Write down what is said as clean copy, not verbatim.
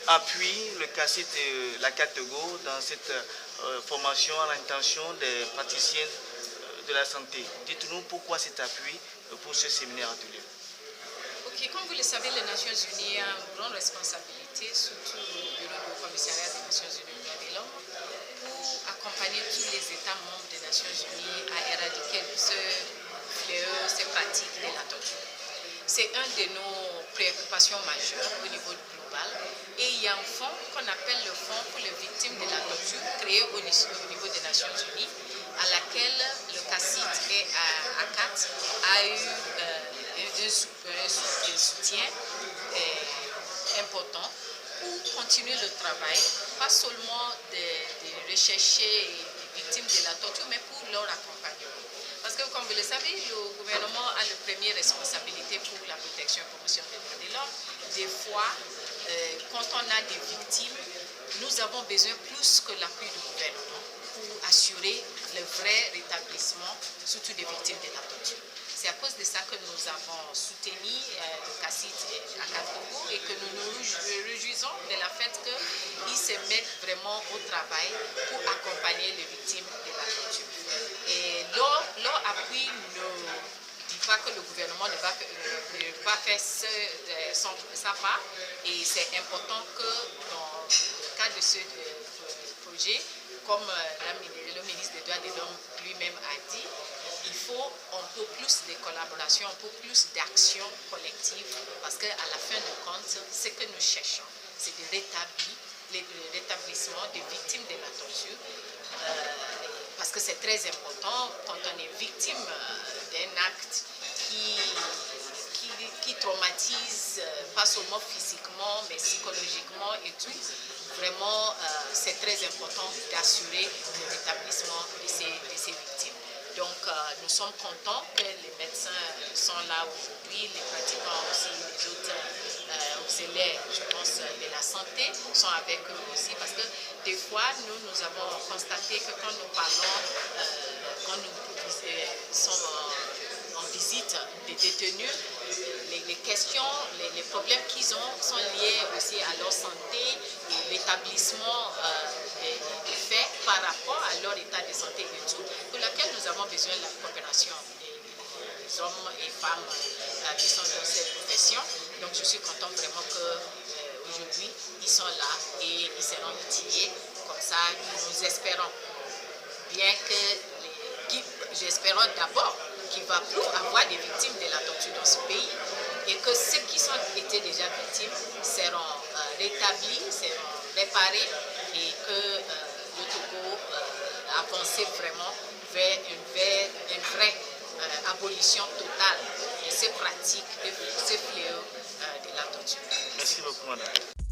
Appuie le CACIT et la CATEGO dans cette formation à l'intention des praticiens de la santé. Dites-nous pourquoi cet appui pour ce séminaire atelier. Ok, comme vous le savez, les Nations Unies ont une grande responsabilité, surtout le Bureau du Commissariat des Nations Unies aux droits de l'homme, pour accompagner tous les États membres des Nations Unies à éradiquer ce fléau, ces pratiques de la torture. C'est une de nos préoccupations majeures au niveau global. Et il y a un fonds qu'on appelle le Fonds pour les victimes de la torture, créé au niveau des Nations Unies, à laquelle le CACIT et ACAT a eu un soutien important pour continuer le travail, pas seulement de rechercher les victimes de la torture, mais pour leur accompagnement. Parce que, comme vous le savez, le gouvernement a la première responsabilité pour la protection et promotion des droits de l'homme. Des fois, quand on a des victimes, nous avons besoin plus que l'appui du gouvernement pour assurer le vrai rétablissement, surtout des victimes de la torture. C'est à cause de ça que nous avons soutenu le CACIT à CATEGO et que nous nous réjouissons de la fait qu'ils se mettent vraiment au travail pour accompagner les victimes de la torture. Et leur appui ne dit pas que le gouvernement ne va pas faire sa part. Et c'est important que dans le cadre de ce projet, comme le ministre des droits de l'homme lui-même a dit, il faut un peu plus de collaboration, un peu plus d'action collective, parce qu'à la fin de compte, ce que nous cherchons, c'est le rétablissement des victimes de la torture, parce que c'est très important quand on est victime d'un acte qui traumatise, pas seulement physiquement, mais psychologiquement et tout. Vraiment, c'est très important d'assurer le rétablissement de ces victimes. Donc, nous sommes contents que les médecins sont là aujourd'hui, les pratiquants aussi, les autres auxiliaires, je pense, de la santé sont avec eux aussi. Parce que des fois, nous avons constaté que quand nous parlons, quand nous sommes en visite des détenus, les questions, les problèmes qu'ils ont sont liés aussi à leur santé et l'établissement des faits par rapport à leur état de santé et tout, pour laquelle nous avons besoin de la coopération des hommes et femmes qui sont dans cette profession. Donc je suis contente vraiment qu'aujourd'hui ils sont là et ils seront outillés. Comme ça, nous espérons bien que j'espère d'abord qu'il ne va plus avoir des victimes de la torture dans ce pays et que ceux qui ont été déjà victimes seront rétablis, seront réparés et que le Togo avance vraiment vers une vraie abolition totale de ces pratiques, de ces fléaux de la torture. Merci beaucoup, madame.